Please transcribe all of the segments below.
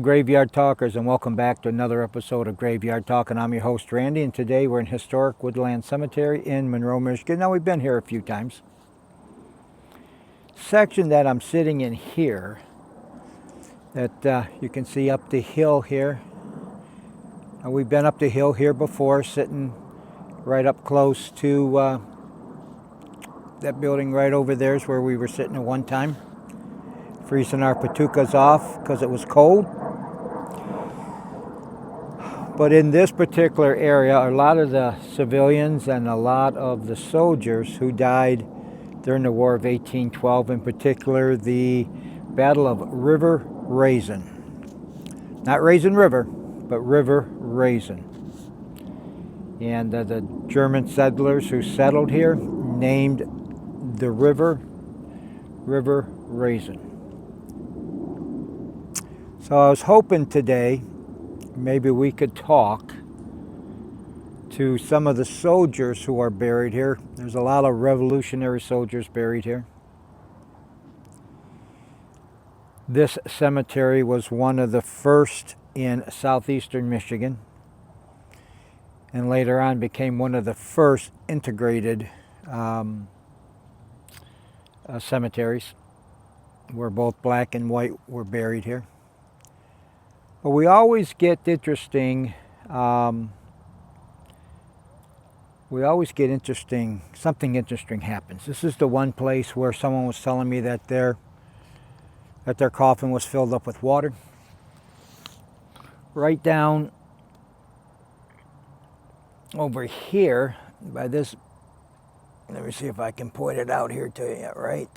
Hello Graveyard Talkers, and welcome back to another episode of Graveyard Talk, and I'm your host Randy, and today we're in historic Woodland Cemetery in Monroe, Michigan. Now, we've been here a few times. Section that I'm sitting in here, that you can see up the hill here. We've been up the hill here before, sitting right up close to that building right over there is where we were sitting at one time, freezing our patukas off because it was cold. But in this particular area, a lot of the civilians and a lot of the soldiers who died during the War of 1812, in particular the Battle of River Raisin. Not Raisin River, but River Raisin. And the German settlers who settled here named the river River Raisin. So I was hoping today maybe we could talk to some of the soldiers who are buried here. There's a lot of Revolutionary soldiers buried here. This cemetery was one of the first in southeastern Michigan, and later on became one of the first integrated cemeteries, where both black and white were buried here. But we always get interesting, something interesting happens. This is the one place where someone was telling me that their coffin was filled up with water. Right down over here by this, let me see if I can point it out here to you, right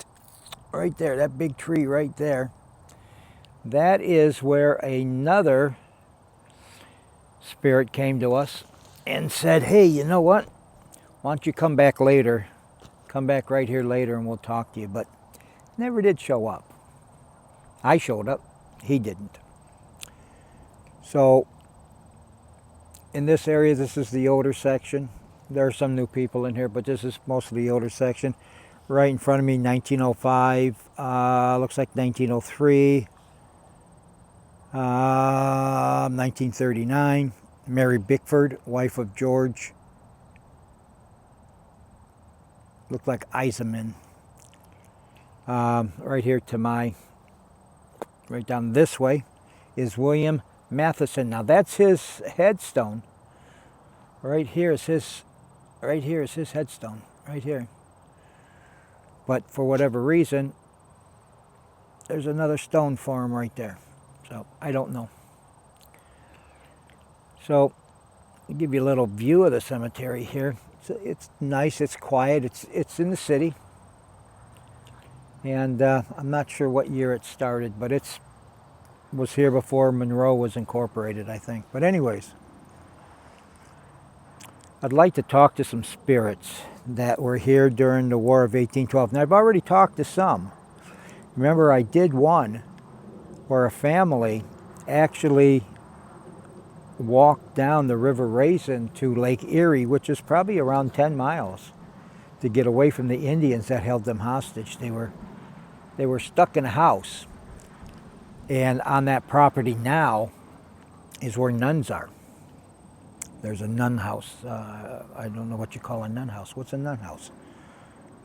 there, that big tree right there. That is where another spirit came to us and said, hey, you know what? Why don't you come back later? Come back right here later and we'll talk to you. But never did show up. I showed up. He didn't. So in this area, this is the older section. There are some new people in here, but this is mostly the older section. Right in front of me, 1905. Looks like 1903. 1939, Mary Bickford, wife of George. Looked like Eisenman. Right here to my, right down this way, is William Matheson. Now that's his headstone. Right here is his headstone. Right here. But for whatever reason, there's another stone for him right there. So I don't know. So I'll give you a little view of the cemetery here. It's nice, it's quiet, it's in the city. And I'm not sure what year it started, but it was here before Monroe was incorporated, I think. But anyways, I'd like to talk to some spirits that were here during the War of 1812. Now I've already talked to some. Remember, I did one where a family actually walked down the River Raisin to Lake Erie, which is probably around 10 miles, to get away from the Indians that held them hostage. They were stuck in a house, and on that property now is where nuns are. There's a nun house. I don't know what you call a nun house. What's a nun house?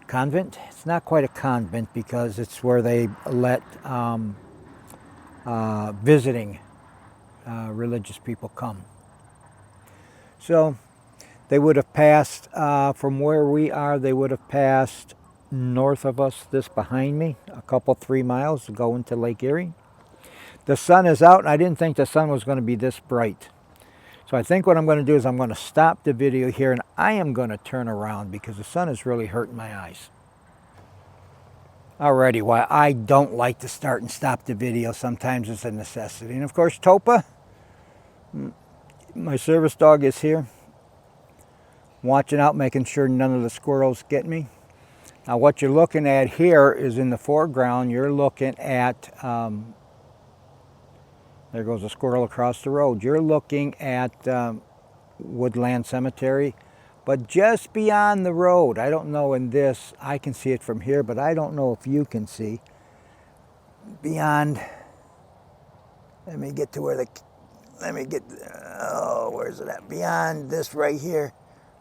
Convent? It's not quite a convent because it's where they let visiting religious people come. So they would have passed from where we are. They would have passed north of us, this behind me, a couple 3 miles to go into Lake Erie. The sun is out, and I didn't think the sun was going to be this bright. So I think what I'm going to do is I'm going to stop the video here, and I am going to turn around because the sun is really hurting my eyes. Alrighty, why I don't like to start and stop the video. Sometimes it's a necessity. And of course, Topa, my service dog, is here, watching out, making sure none of the squirrels get me. Now what you're looking at here is in the foreground, you're looking at, there goes a squirrel across the road. You're looking at Woodland Cemetery. But just beyond the road, I don't know in this, I can see it from here, but I don't know if you can see. Beyond Let me get to where the, let me get, oh, where's it at? Beyond this right here,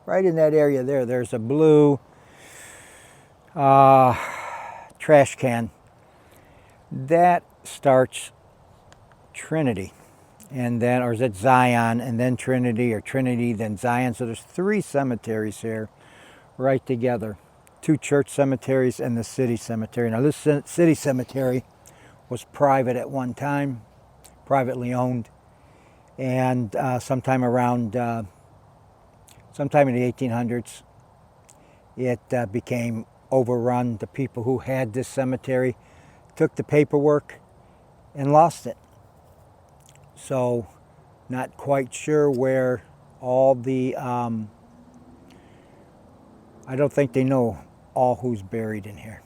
right in that area there, there's a blue trash can. That starts Trinity, and then, or is it Zion, and then Trinity, or Trinity, then Zion. So there's 3 cemeteries here right together. 2 church cemeteries and the city cemetery. Now this city cemetery was private at one time, privately owned, and sometime in the 1800s, it became overrun. The people who had this cemetery took the paperwork and lost it. So not quite sure where all the, I don't think they know all who's buried in here.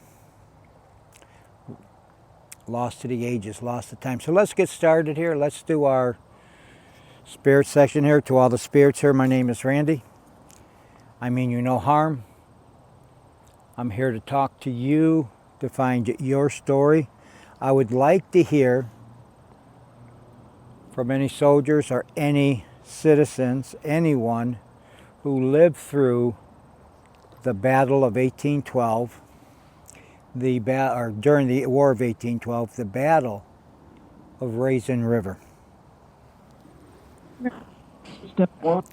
Lost to the ages, lost the time. So let's get started here. Let's do our spirit section here. To all the spirits here, my name is Randy. I mean you no harm. I'm here to talk to you, to find your story. I would like to hear from any soldiers or any citizens, anyone who lived through the Battle of 1812, or during the War of 1812, the Battle of Raisin River. Step 1.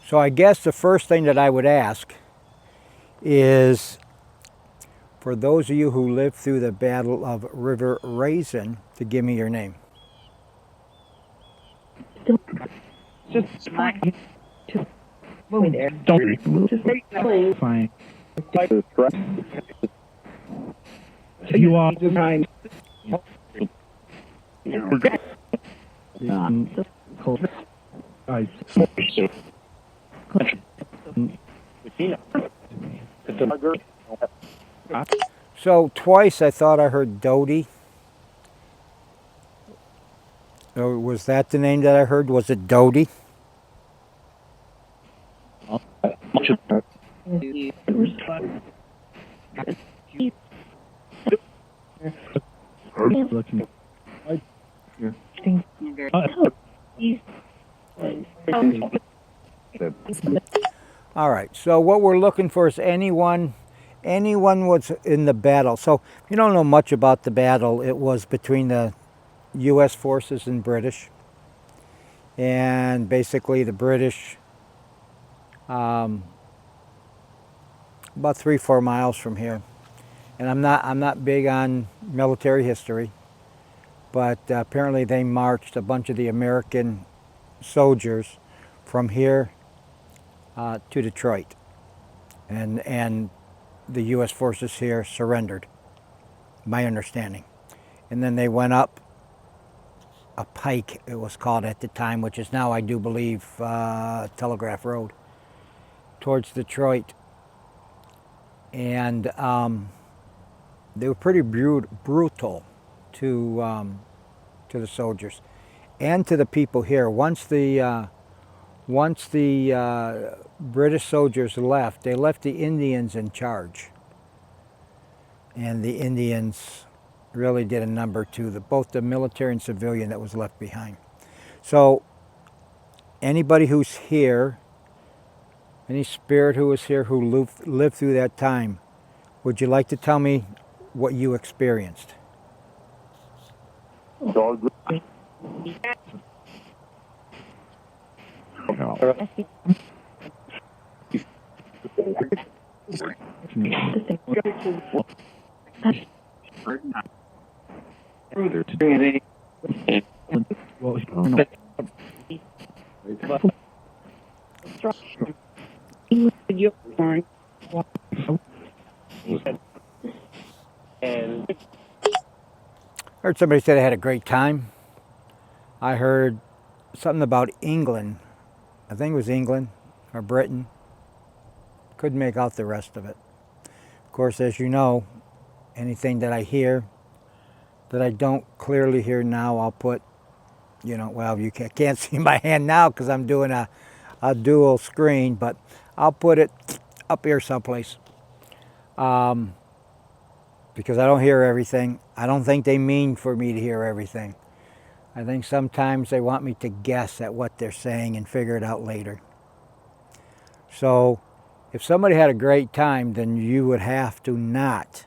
So I guess the first thing that I would ask is, for those of you who lived through the Battle of River Raisin, to give me your name. Just fine. Don't fine. You are behind. So twice I thought I heard Dodie. Or was that the name that I heard? Was it Dodie? All right, so what we're looking for is anyone was in the battle. So if you don't know much about the battle, it was between the U.S. forces and British. And basically the British, about 3-4 miles from here. And I'm not big on military history, but apparently they marched a bunch of the American soldiers from here to Detroit, and the U.S. forces here surrendered, my understanding. And then they went up a pike, it was called at the time, which is now, I do believe, Telegraph Road, towards Detroit. And they were pretty brutal to the soldiers and to the people here. Once the British soldiers left, they left the Indians in charge, and the Indians really did a number to both the military and civilian that was left behind. So anybody who's here, any spirit who was here who lived through that time, would you like to tell me what you experienced? I heard somebody say they had a great time. I heard something about England. I think it was England or Britain. Couldn't make out the rest of it. course, as you know, anything that I hear that I don't clearly hear now, I'll put, well, you can't see my hand now because I'm doing a dual screen, but I'll put it up here someplace. Because I don't hear everything. I don't think they mean for me to hear everything. I think sometimes they want me to guess at what they're saying and figure it out later. So if somebody had a great time, then you would have to not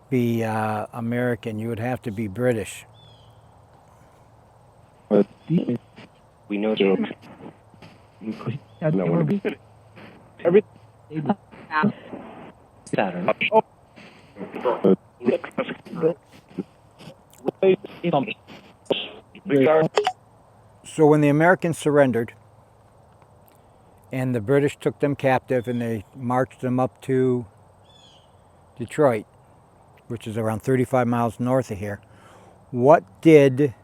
be American. You would have to be British. We know that. Every Saturn. So when the Americans surrendered and the British took them captive and they marched them up to Detroit, which is around 35 miles north of here, what did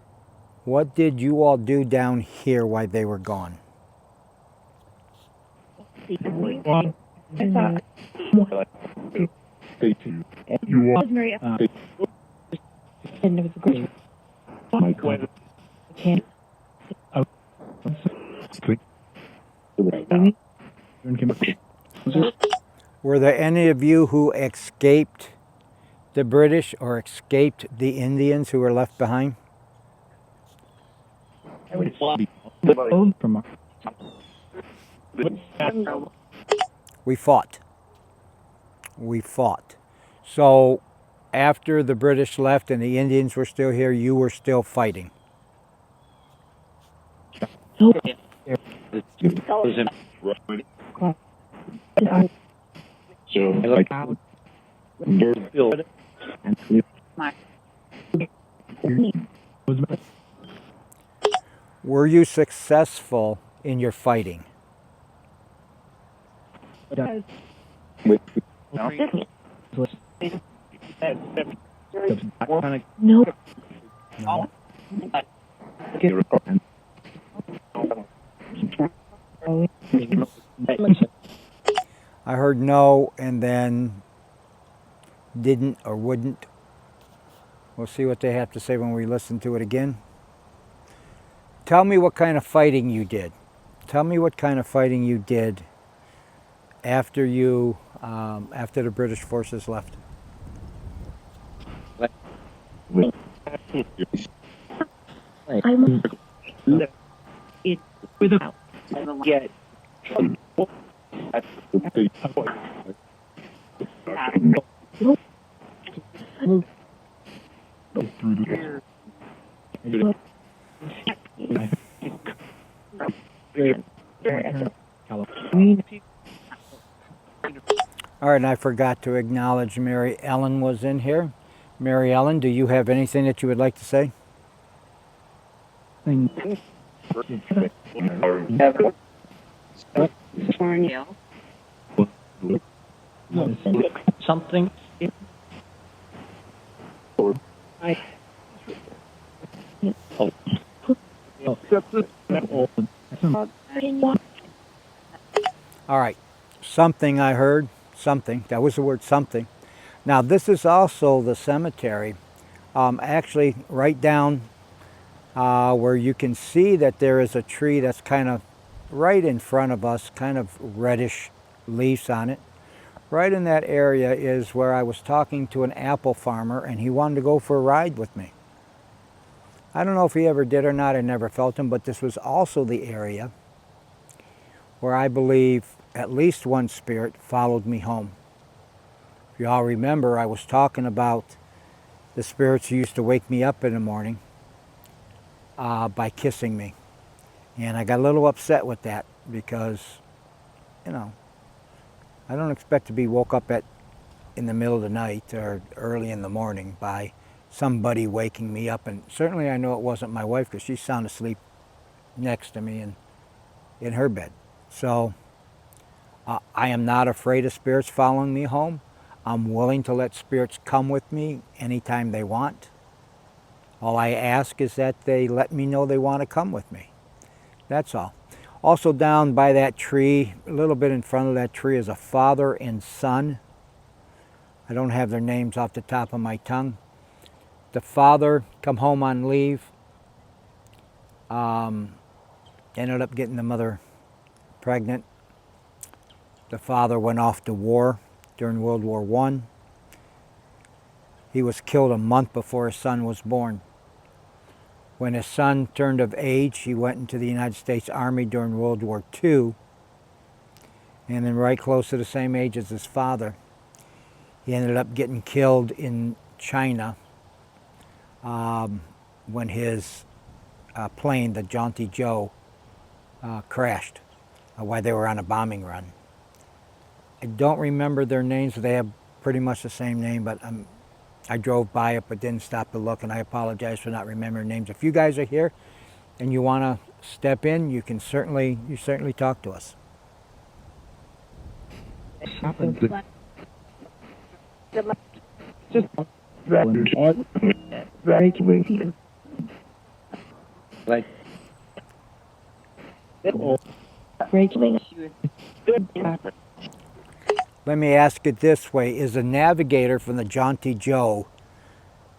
you all do down here while they were gone? Were there any of you who escaped the British or escaped the Indians who were left behind? We fought. We fought. So after the British left and the Indians were still here, you were still fighting. Were you successful in your fighting? No. No. I heard no and then didn't or wouldn't. We'll see what they have to say when we listen to it again. Tell me what kind of fighting you did. Tell me what kind of fighting you did after after the British forces left. I'm it with a get All right, and I forgot to acknowledge Mary Ellen was in here. Mary Ellen, do you have anything that you would like to say? something. All right, something I heard, something, that was the word something. Now this is also the cemetery, actually right down where you can see that there is a tree that's kind of right in front of us, kind of reddish leaves on it. Right in that area is where I was talking to an apple farmer and he wanted to go for a ride with me. I don't know if he ever did or not, I never felt him, but this was also the area where I believe at least one spirit followed me home. If you all remember, I was talking about the spirits who used to wake me up in the morning by kissing me. And I got a little upset with that because, you know, I don't expect to be woke up in the middle of the night or early in the morning by somebody waking me up. And certainly I know it wasn't my wife because she's sound asleep next to me in her bed. So I am not afraid of spirits following me home. I'm willing to let spirits come with me anytime they want. All I ask is that they let me know they want to come with me. That's all. Also down by that tree, a little bit in front of that tree, is a father and son I don't have their names off the top of my tongue. The father come home on leave, ended up getting the mother pregnant. The father went off to war during World War I. He was killed a month before his son was born. When his son turned of age, he went into the United States Army during World War II, and then right close to the same age as his father, he ended up getting killed in China when his plane, the Jaunty Joe, crashed while they were on a bombing run. I don't remember their names. They have pretty much the same name, but I drove by it but didn't stop to look, and I apologize for not remembering names. If you guys are here and you want to step in, you certainly talk to us. Just like Let me ask it this way. Is the navigator from the Jaunty Joe,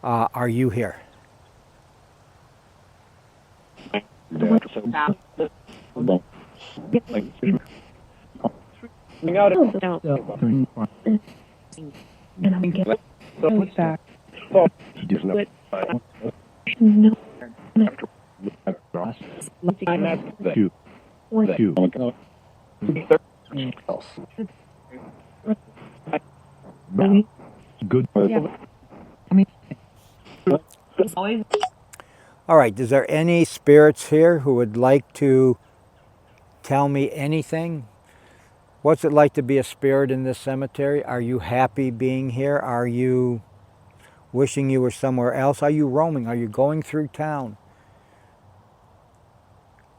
are you here? Good. All right, is there any spirits here who would like to tell me anything? What's it like to be a spirit in this cemetery? Are you happy being here? Are you wishing you were somewhere else? Are you roaming? Are you going through town?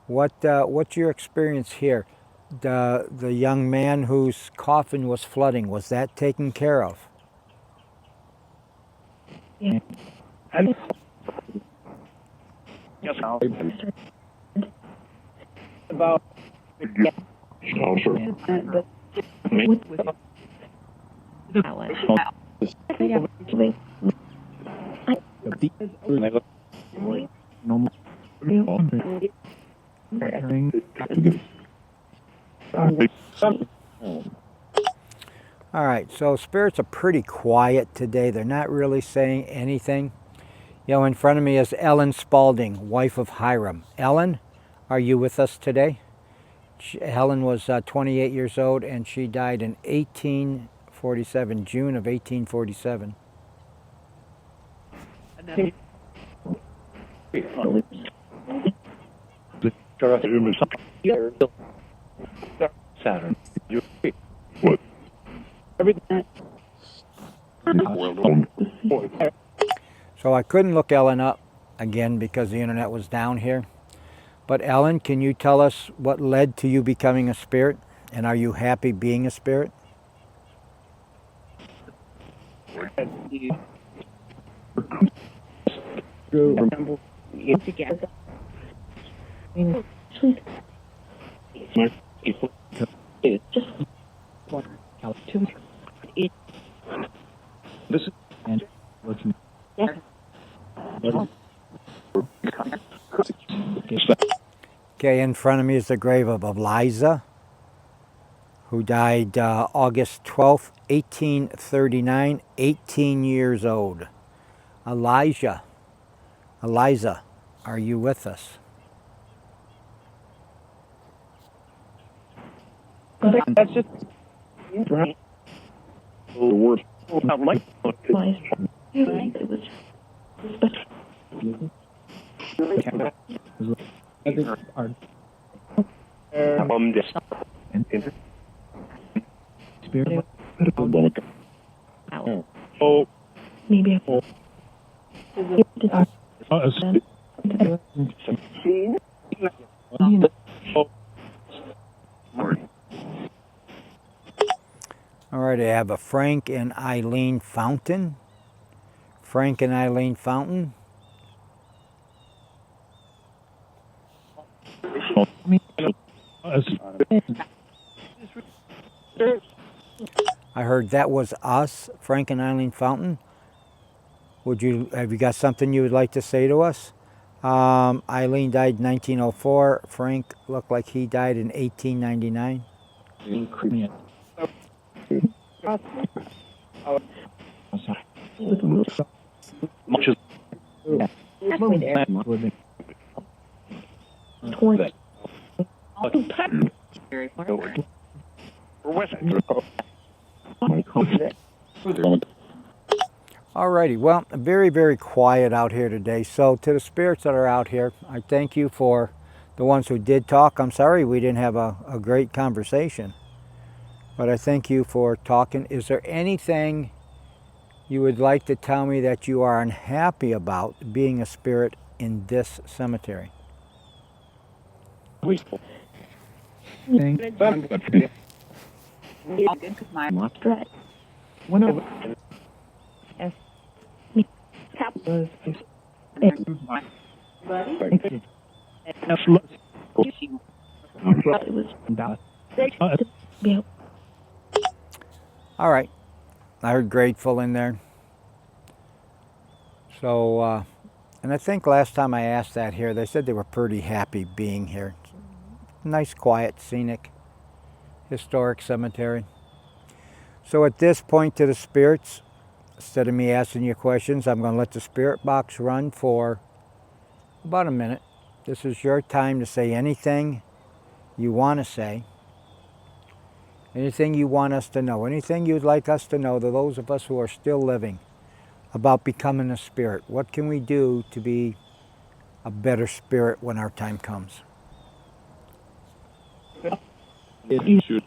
What's your experience here? The young man whose coffin was flooding, was that taken care of? Yeah. About All right, so spirits are pretty quiet today. They're not really saying anything. You know, in front of me is Ellen Spalding, wife of Hiram. Ellen, are you with us today? Helen was 28 years old, and she died in 1847, June of 1847. Saturn. What? So I couldn't look Ellen up again because the internet was down here. But Ellen, can you tell us what led to you becoming a spirit? And are you happy being a spirit? Okay, in front of me is the grave of Eliza, who died August 12th, 1839, 18 years old. Eliza, are you with us? That's just the word. Oh, Maybe All right, I have a Frank and Eileen Fountain. Frank and Eileen Fountain. I heard that was us, Frank and Eileen Fountain. Have you got something you would like to say to us? Eileen died in 1904. Frank looked like he died in 1899. Much as Halfway there. 20. Very far. Alrighty, well, very, very quiet out here today. So to the spirits that are out here, I thank you for the ones who did talk. I'm sorry we didn't have a great conversation, but I thank you for talking. Is there anything you would like to tell me that you are unhappy about being a spirit in this cemetery? Good because my stress. One of S. Cap was. All right, I heard grateful in there. So, and I think last time I asked that here, they said they were pretty happy being here. Nice, quiet, scenic, historic cemetery. So at this point to the spirits, instead of me asking you questions, I'm going to let the spirit box run for about a minute. This is your time to say anything you want to say, anything you want us to know, anything you'd like us to know, to those of us who are still living, about becoming a spirit. What can we do to be a better spirit when our time comes? You should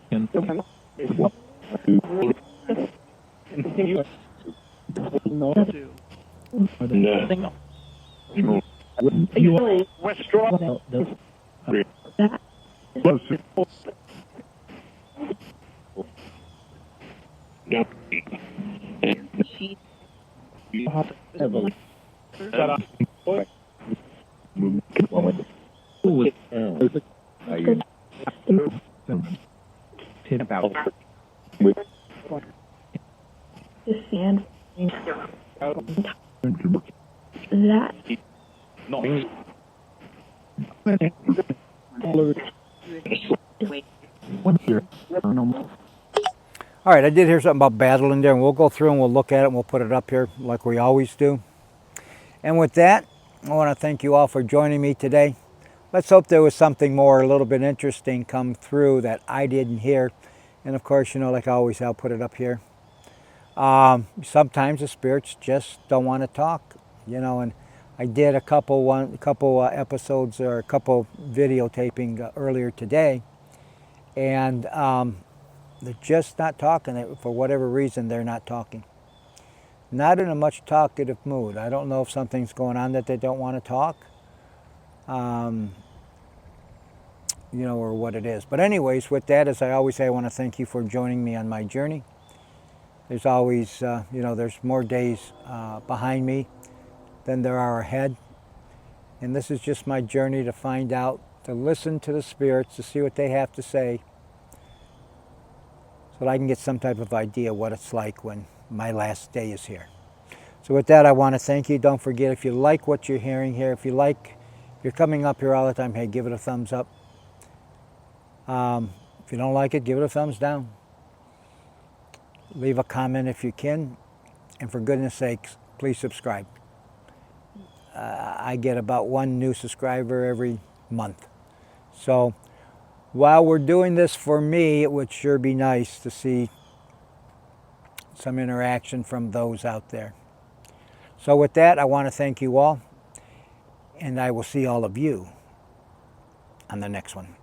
All right, I did hear something about battle in there, and we'll go through and we'll look at it and we'll put it up here like we always do. And with that, I want to thank you all for joining me today. Let's hope there was something more, a little bit interesting come through that I didn't hear. And of course, you know, like always, I'll put it up here. Sometimes the spirits just don't want to talk, you know, and I did a couple episodes or a couple videotaping earlier today, and they're just not talking. For whatever reason, they're not talking. Not in a much talkative mood. I don't know if something's going on that they don't want to talk, you know, or what it is. But anyways, with that, as I always say, I want to thank you for joining me on my journey. There's always, you know, there's more days behind me than there are ahead. And this is just my journey to find out, to listen to the spirits, to see what they have to say, so that I can get some type of idea what it's like when my last day is here. So with that, I want to thank you. Don't forget, if you like what you're hearing here, if you're coming up here all the time, hey, give it a thumbs up. If you don't like it, give it a thumbs down. Leave a comment if you can. And for goodness sakes, please subscribe. I get about one new subscriber every month. So while we're doing this for me, it would sure be nice to see some interaction from those out there. So with that, I want to thank you all, and I will see all of you on the next one.